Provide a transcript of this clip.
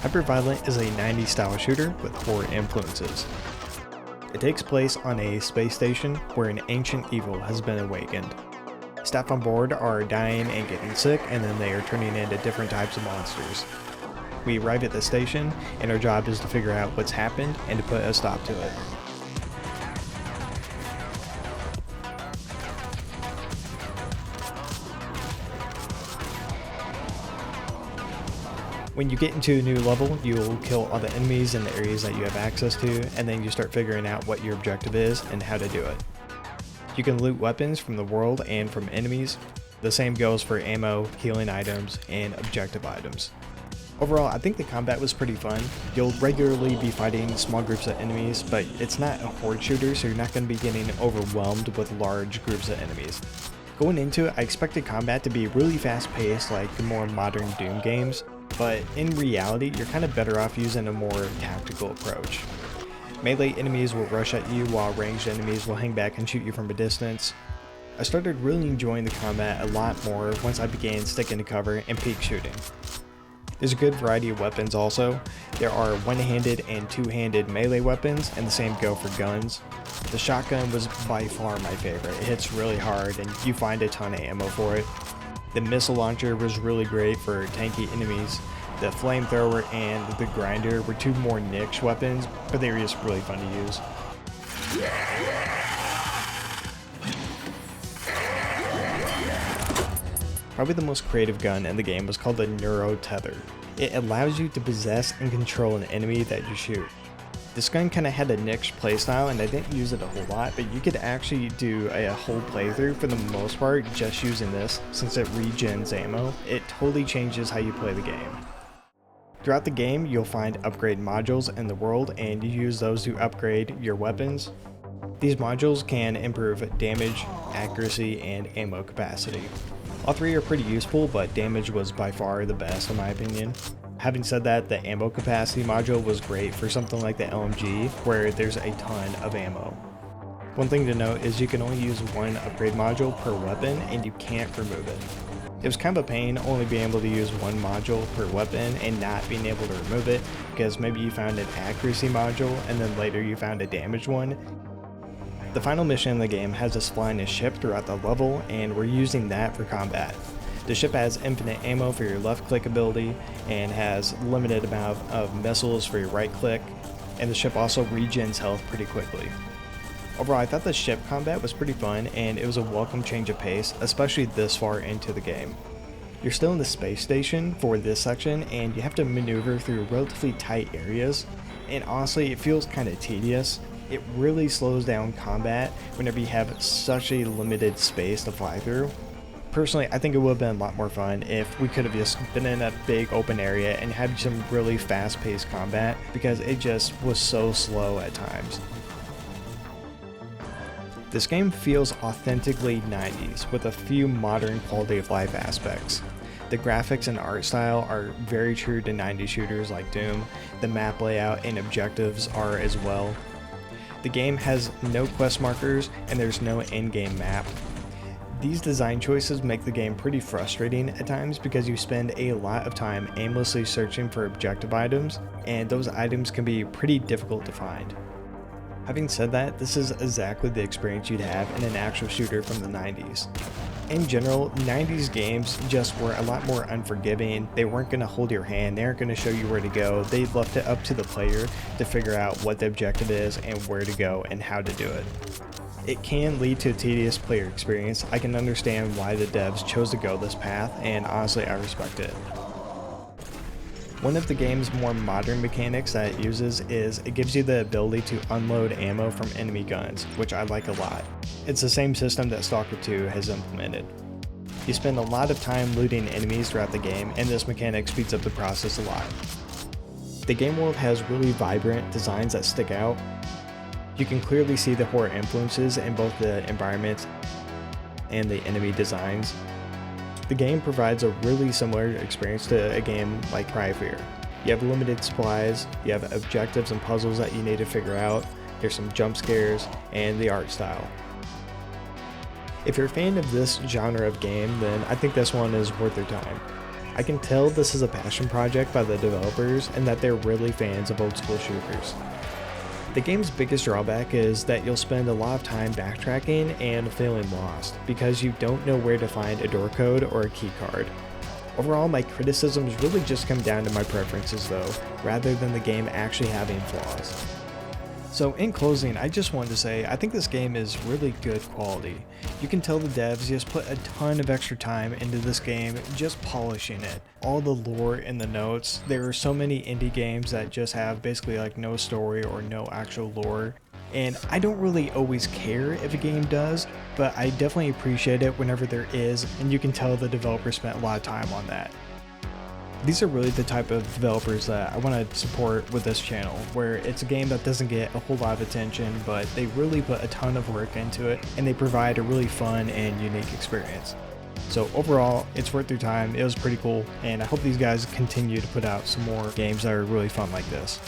Hyperviolent is a 90s style shooter with horror influences. It takes place on a space station where an ancient evil has been awakened. Staff on board are dying and getting sick, and then they are turning into different types of monsters. We arrive at the station, and our job is to figure out what's happened and to put a stop to it. When you get into a new level, you'll kill all the enemies in the areas that you have access to, and then you start figuring out what your objective is and how to do it. You can loot weapons from the world and from enemies. The same goes for ammo, healing items, and objective items. Overall, I think the combat was pretty fun. You'll regularly be fighting small groups of enemies, but it's not a horde shooter, so you're not going to be getting overwhelmed with large groups of enemies. Going into it, I expected combat to be really fast paced like the more modern Doom games, but in reality, you're kind of better off using a more tactical approach. Melee enemies will rush at you while ranged enemies will hang back and shoot you from a distance. I started really enjoying the combat a lot more once I began sticking to cover and peek shooting. There's a good variety of weapons also. There are one-handed and two-handed melee weapons, and the same go for guns. The shotgun was by far my favorite. It hits really hard and you find a ton of ammo for it. The missile launcher was really great for tanky enemies. The flamethrower and the grinder were two more niche weapons, but they were just really fun to use. Probably the most creative gun in the game was called the Neuro Tether. It allows you to possess and control an enemy that you shoot. This gun kind of had a niche playstyle and I didn't use it a whole lot, but you could actually do a whole playthrough for the most part just using this. Since it regens ammo, it totally changes how you play the game. Throughout the game, you'll find upgrade modules in the world and you use those to upgrade your weapons. These modules can improve damage, accuracy, and ammo capacity. All three are pretty useful, but damage was by far the best in my opinion. Having said that, the ammo capacity module was great for something like the LMG, where there's a ton of ammo. One thing to note is you can only use one upgrade module per weapon and you can't remove it. It was kind of a pain only being able to use one module per weapon and not being able to remove it, because maybe you found an accuracy module and then later you found a damaged one. The final mission in the game has us flying a ship throughout the level, and we're using that for combat. The ship has infinite ammo for your left click ability and has limited amount of missiles for your right click, and the ship also regens health pretty quickly. Overall, I thought the ship combat was pretty fun and it was a welcome change of pace, especially this far into the game. You're still in the space station for this section and you have to maneuver through relatively tight areas, and honestly it feels kind of tedious. It really slows down combat whenever you have such a limited space to fly through. Personally, I think it would have been a lot more fun if we could have just been in a big open area and had some really fast-paced combat, because it just was so slow at times. This game feels authentically 90s with a few modern quality of life aspects. The graphics and art style are very true to 90s shooters like Doom. The map layout and objectives are as well. The game has no quest markers and there's no in-game map. These design choices make the game pretty frustrating at times because you spend a lot of time aimlessly searching for objective items, and those items can be pretty difficult to find. Having said that, this is exactly the experience you'd have in an actual shooter from the 90s. In general, 90s games just were a lot more unforgiving. They weren't going to hold your hand, they aren't going to show you where to go. They left it up to the player to figure out what the objective is and where to go and how to do it. It can lead to a tedious player experience. I can understand why the devs chose to go this path, and honestly I respect it. One of the game's more modern mechanics that it uses is it gives you the ability to unload ammo from enemy guns, which I like a lot. It's the same system that Stalker 2 has implemented. You spend a lot of time looting enemies throughout the game, and this mechanic speeds up the process a lot. The game world has really vibrant designs that stick out. You can clearly see the horror influences in both the environment and the enemy designs. The game provides a really similar experience to a game like Cry of Fear. You have limited supplies, you have objectives and puzzles that you need to figure out, there's some jump scares, and the art style. If you're a fan of this genre of game, then I think this one is worth your time. I can tell this is a passion project by the developers and that they're really fans of old school shooters. The game's biggest drawback is that you'll spend a lot of time backtracking and feeling lost because you don't know where to find a door code or a key card. Overall, my criticisms really just come down to my preferences though, rather than the game actually having flaws. So in closing, I just wanted to say I think this game is really good quality. You can tell the devs just put a ton of extra time into this game just polishing it. All the lore and the notes, there are so many indie games that just have basically like no story or no actual lore. And I don't really always care if a game does, but I definitely appreciate it whenever there is, and you can tell the developer spent a lot of time on that. These are really the type of developers that I want to support with this channel, where it's a game that doesn't get a whole lot of attention, but they really put a ton of work into it, and they provide a really fun and unique experience. So overall, it's worth your time, it was pretty cool, and I hope these guys continue to put out some more games that are really fun like this.